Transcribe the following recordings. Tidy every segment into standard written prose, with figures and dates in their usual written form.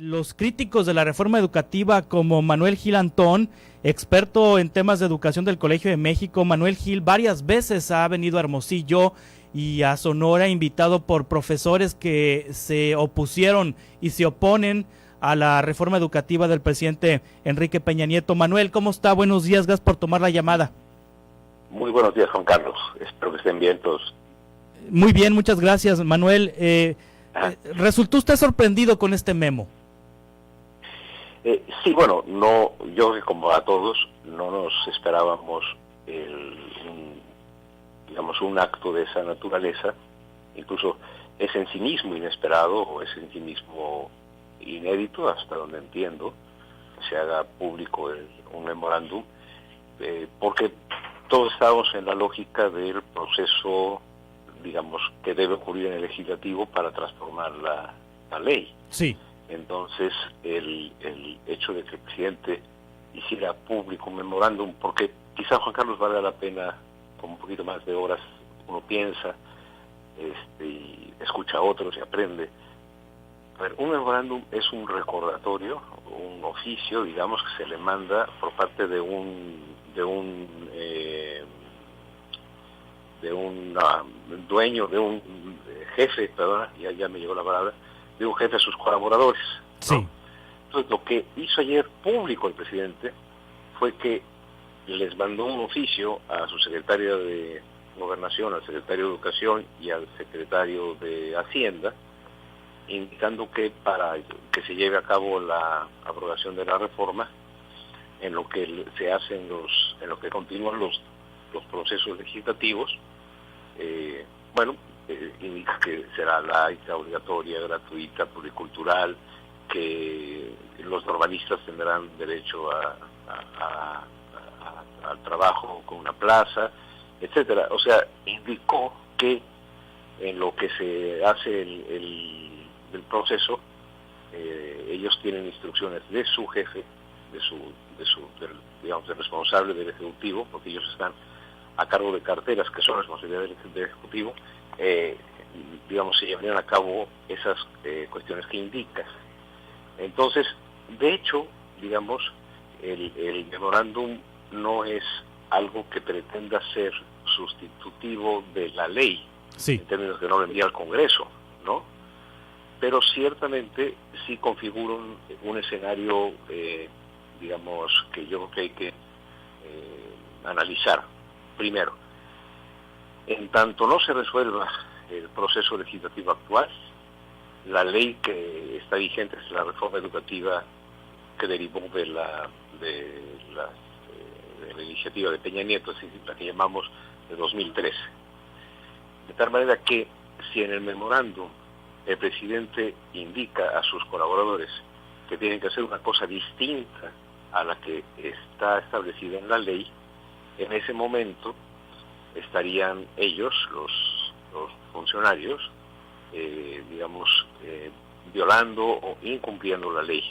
los críticos de la reforma educativa como Manuel Gil Antón, experto en temas de educación del Colegio de México. Manuel Gil varias veces ha venido a Hermosillo y a Sonora, invitado por profesores que se opusieron y se oponen a la reforma educativa del presidente Enrique Peña Nieto. Manuel, ¿cómo está? Buenos días, gracias por tomar la llamada. Muy buenos días, Juan Carlos. Espero que estén bien todos. Muy bien, muchas gracias, Manuel. ¿Resultó usted sorprendido con este memo? Sí, bueno, no, yo como a todos no nos esperábamos un acto de esa naturaleza. Incluso es en sí mismo inesperado, o es en sí mismo inédito, hasta donde entiendo, que se haga público un memorándum, porque todos estamos en la lógica del proceso, digamos, que debe ocurrir en el legislativo para transformar la ley. Sí. Entonces, el hecho de que el presidente hiciera público un memorándum, porque quizá, Juan Carlos, valga la pena, con un poquito más de horas, uno piensa, y escucha a otros y aprende. A ver, un memorándum es un recordatorio, un oficio, digamos, que se le manda por parte de un dueño, de un jefe, perdona, ya me llegó la palabra, de un jefe a sus colaboradores, ¿no? Sí. Entonces, lo que hizo ayer público el presidente fue que les mandó un oficio a su secretario de Gobernación, al secretario de Educación y al secretario de Hacienda, indicando que para que se lleve a cabo la abrogación de la reforma, en lo que se hacen en lo que continúan los procesos legislativos, indica que será laica, obligatoria, gratuita, pluricultural, que los normalistas tendrán derecho al trabajo con una plaza, etcétera. O sea, indicó que en lo que se hace el proceso, ellos tienen instrucciones de su jefe, del responsable del Ejecutivo, porque ellos están a cargo de carteras que son responsabilidad del Ejecutivo, se llevarían a cabo esas cuestiones que indica. Entonces, de hecho, digamos, el memorándum no es algo que pretenda ser sustitutivo de la ley, sí, en términos que no lo envía al Congreso, ¿no? Pero ciertamente sí configura un escenario, que yo creo que hay que analizar. Primero, en tanto no se resuelva el proceso legislativo actual, la ley que está vigente es la reforma educativa que derivó de la iniciativa de Peña Nieto, es decir, la que llamamos de 2013. De tal manera que si en el memorándum el presidente indica a sus colaboradores que tienen que hacer una cosa distinta a la que está establecida en la ley, en ese momento estarían ellos, los funcionarios, violando o incumpliendo la ley.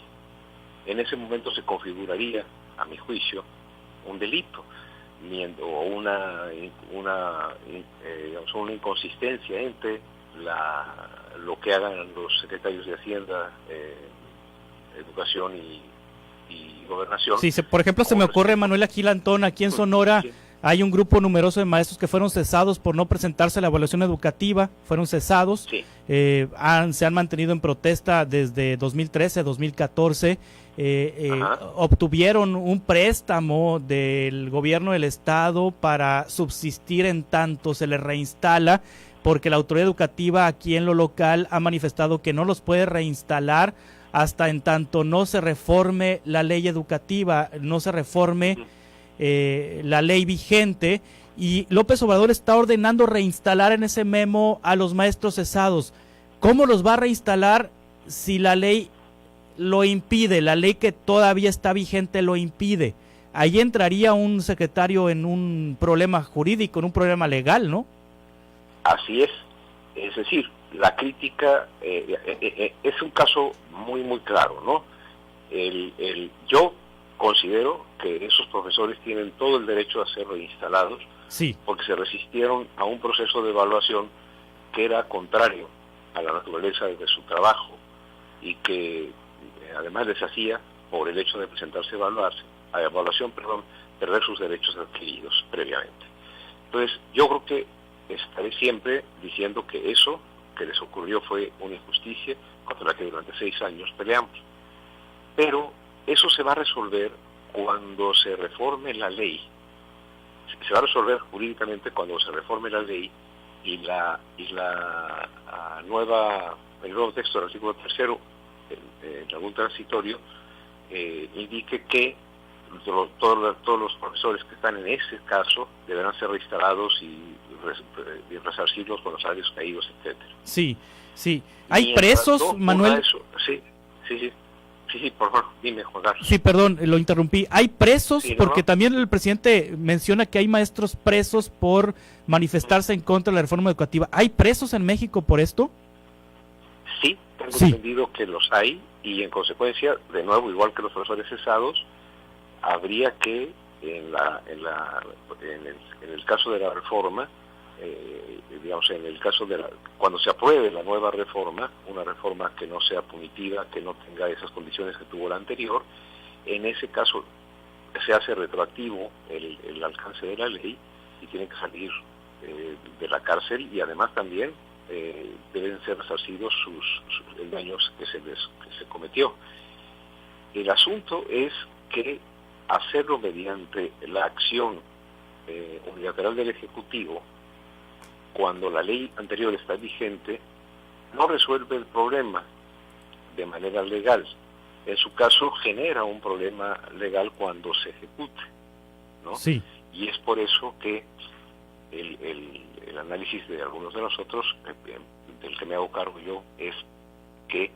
En ese momento se configuraría, a mi juicio, un delito, o una inconsistencia entre lo que hagan los secretarios de Hacienda, Educación y Gobernación. Sí, por ejemplo, se me ocurre, Manuel Gil Antón, aquí en Sonora, sí, hay un grupo numeroso de maestros que fueron cesados por no presentarse a la evaluación educativa, fueron cesados, sí. Se han mantenido en protesta desde 2013, 2014, obtuvieron un préstamo del gobierno del estado para subsistir en tanto se les reinstala, porque la autoridad educativa aquí en lo local ha manifestado que no los puede reinstalar hasta en tanto no se reforme la ley educativa, no se reforme la ley vigente, y López Obrador está ordenando reinstalar en ese memo a los maestros cesados. ¿Cómo los va a reinstalar si la ley lo impide, la ley que todavía está vigente lo impide? Ahí entraría un secretario en un problema jurídico, en un problema legal, ¿no? Así es decir, la crítica es un caso muy muy claro, ¿no? Yo considero que esos profesores tienen todo el derecho a ser reinstalados, sí, porque se resistieron a un proceso de evaluación que era contrario a la naturaleza de su trabajo y que además les hacía, por el hecho de presentarse a evaluación, perder sus derechos adquiridos previamente. Entonces, yo creo que estaré siempre diciendo que eso que les ocurrió fue una injusticia contra la que durante 6 años peleamos. Pero eso se va a resolver cuando se reforme la ley. Se va a resolver jurídicamente cuando se reforme la ley y el nuevo texto del artículo 3º, en algún transitorio, indique que todos los profesores que están en ese caso deberán ser reinstalados y resarcirlos con los salarios caídos, etcétera. Sí. ¿Hay presos, Manuel? Sí, por favor, dime, Juan Carlos. Sí, perdón, lo interrumpí. ¿Hay presos? Sí, porque también el presidente menciona que hay maestros presos por manifestarse en contra de la reforma educativa. ¿Hay presos en México por esto? Sí, tengo entendido que los hay, y en consecuencia, de nuevo, igual que los profesores cesados, habría que, en el caso de la reforma, en el caso cuando se apruebe la nueva reforma, una reforma que no sea punitiva, que no tenga esas condiciones que tuvo la anterior, en ese caso se hace retroactivo el alcance de la ley y tienen que salir de la cárcel, y además también deben ser resarcidos el daño que se cometió. El asunto es que hacerlo mediante la acción unilateral del Ejecutivo, cuando la ley anterior está vigente, no resuelve el problema de manera legal. En su caso, genera un problema legal cuando se ejecute, ¿no? Sí. Y es por eso que el análisis de algunos de nosotros, del que me hago cargo yo, es que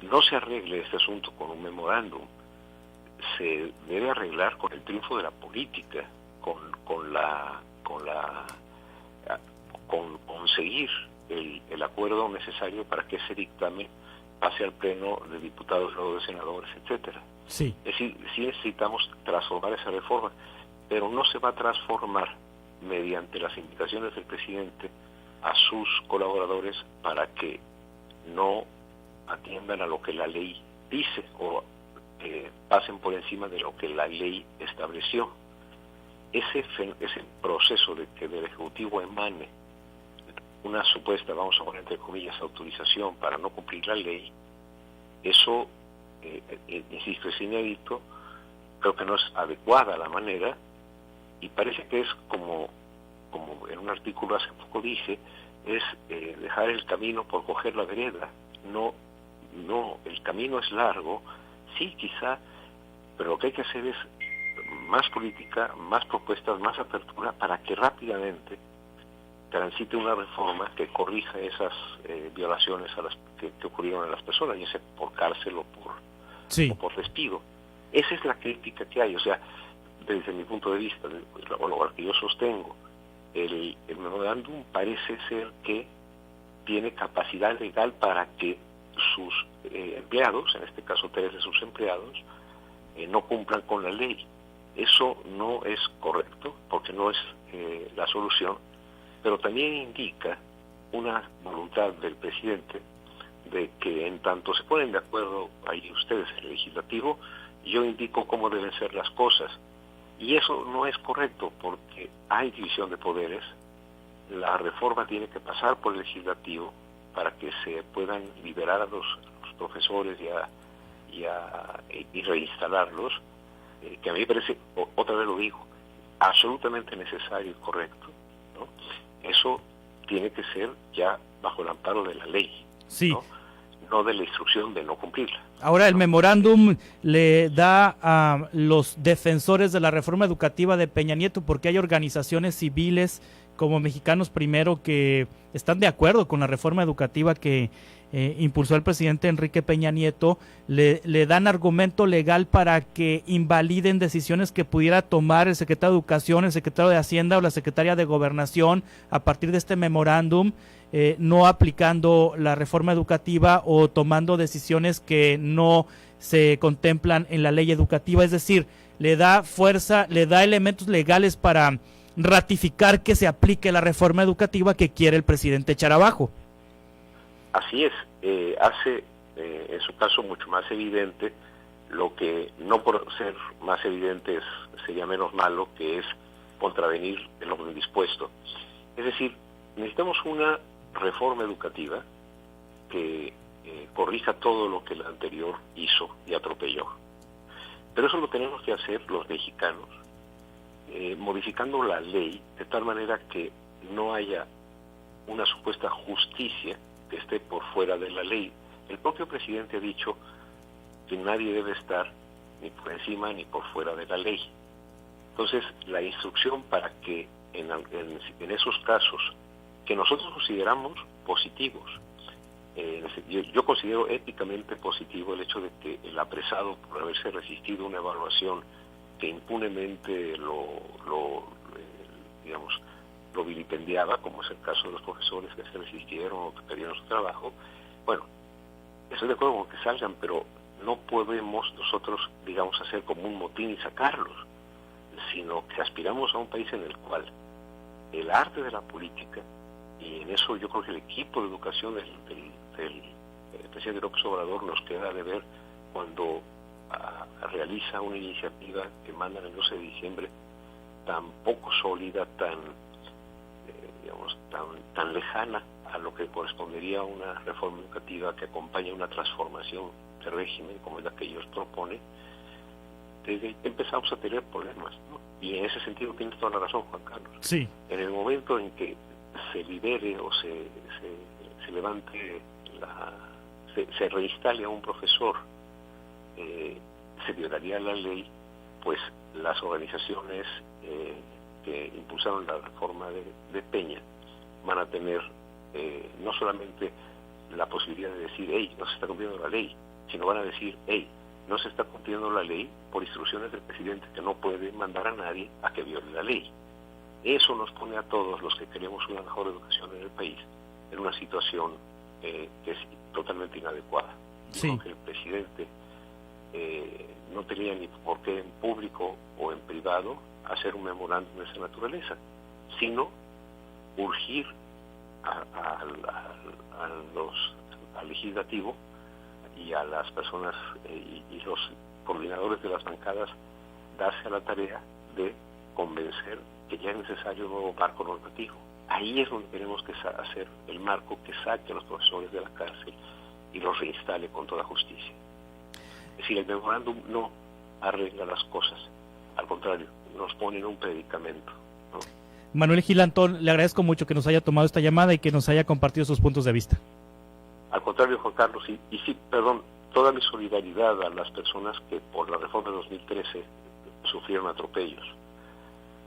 no se arregle este asunto con un memorándum, se debe arreglar con el triunfo de la política, con conseguir el acuerdo necesario para que ese dictamen pase al pleno de diputados, luego de senadores, etcétera. Sí. Es decir, sí necesitamos transformar esa reforma, pero no se va a transformar mediante las invitaciones del presidente a sus colaboradores para que no atiendan a lo que la ley dice o pasen por encima de lo que la ley estableció. Ese proceso de que del Ejecutivo emane una supuesta, vamos a poner entre comillas, autorización para no cumplir la ley, eso, insisto, es inédito, creo que no es adecuada la manera, y parece que es como en un artículo hace poco dije, es dejar el camino por coger la vereda. No, el camino es largo, sí, quizá, pero lo que hay que hacer es más política, más propuestas, más apertura, para que rápidamente transite una reforma que corrija esas violaciones a las que ocurrieron a las personas, ya sea por cárcel o por despido. Esa es la crítica que hay, o sea, desde mi punto de vista, o lo que yo sostengo, el memorándum parece ser que tiene capacidad legal para que sus empleados, en este caso 3 de sus empleados, no cumplan con la ley. Eso no es correcto, porque no es la solución, pero también indica una voluntad del presidente de que en tanto se ponen de acuerdo ahí ustedes, el legislativo, yo indico cómo deben ser las cosas. Y eso no es correcto, porque hay división de poderes. La reforma tiene que pasar por el legislativo para que se puedan liberar a los profesores y reinstalarlos, que a mí me parece, otra vez lo digo, absolutamente necesario y correcto, ¿no? Eso tiene que ser ya bajo el amparo de la ley, sí, no de la instrucción de no cumplirla. Ahora, el memorándum le da a los defensores de la reforma educativa de Peña Nieto, porque hay organizaciones civiles como Mexicanos Primero que están de acuerdo con la reforma educativa que impulsó el presidente Enrique Peña Nieto, le dan argumento legal para que invaliden decisiones que pudiera tomar el secretario de Educación, el secretario de Hacienda o la secretaria de Gobernación a partir de este memorándum, no aplicando la reforma educativa o tomando decisiones que no se contemplan en la ley educativa. Es decir, le da fuerza, le da elementos legales para ratificar que se aplique la reforma educativa que quiere el presidente echar abajo. Así es. Hace en su caso mucho más evidente, lo que no por ser más evidente sería menos malo, que es contravenir el orden dispuesto. Es decir, necesitamos una reforma educativa que corrija todo lo que la anterior hizo y atropelló. Pero eso lo tenemos que hacer los mexicanos, modificando la ley de tal manera que no haya una supuesta justicia que esté por fuera de la ley. El propio presidente ha dicho que nadie debe estar ni por encima ni por fuera de la ley. Entonces, la instrucción para que en esos casos que nosotros consideramos positivos, yo considero éticamente positivo el hecho de que el apresado, por haberse resistido a una evaluación que impunemente lo vilipendiaba, como es el caso de los profesores que se resistieron o que perdieron su trabajo, bueno, estoy de acuerdo con que salgan, pero no podemos nosotros, digamos, hacer como un motín y sacarlos, sino que aspiramos a un país en el cual el arte de la política, y en eso yo creo que el equipo de educación del presidente López Obrador nos queda de ver cuando realiza una iniciativa que mandan el 12 de diciembre tan poco sólida, tan lejana a lo que correspondería a una reforma educativa que acompaña una transformación de régimen como es la que ellos proponen. Desde empezamos a tener problemas, ¿no? Y en ese sentido tiene toda la razón Juan Carlos. Sí. En el momento en que se libere o se levante, se reinstale a un profesor, se violaría la ley, pues las organizaciones que impulsaron la reforma de Peña van a tener no solamente la posibilidad de decir, hey, no se está cumpliendo la ley, sino van a decir, hey, no se está cumpliendo la ley por instrucciones del presidente, que no puede mandar a nadie a que viole la ley. Eso nos pone a todos los que queremos una mejor educación en el país en una situación que es totalmente inadecuada. Sí. Yo creo que el presidente no tenía ni por qué en público o en privado hacer un memorándum de esa naturaleza, sino urgir al legislativo y a las personas y los coordinadores de las bancadas darse a la tarea de convencer que ya es necesario un nuevo marco normativo. Ahí es donde tenemos que hacer el marco que saque a los profesores de la cárcel y los reinstale con toda justicia. Es decir, el memorándum no arregla las cosas, al contrario, nos pone en un predicamento, ¿no? Manuel Gil Antón, le agradezco mucho que nos haya tomado esta llamada y que nos haya compartido sus puntos de vista. Al contrario, Juan Carlos, y sí, perdón, toda mi solidaridad a las personas que por la reforma de 2013 sufrieron atropellos.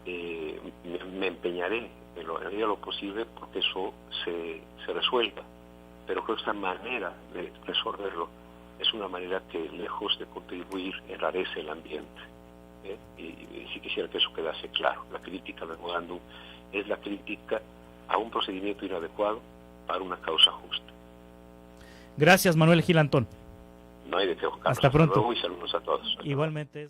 Me empeñaré en la medida de lo posible porque eso se resuelva, pero creo que esta manera de resolverlo es una manera que, lejos de contribuir, enrarece el ambiente. Y sí quisiera que eso quedase claro. La crítica al memorándum es la crítica a un procedimiento inadecuado para una causa justa. Gracias, Manuel Gil Antón. No hay de qué, Juan Carlos. Hasta pronto. Hasta luego y saludos a todos. Igualmente.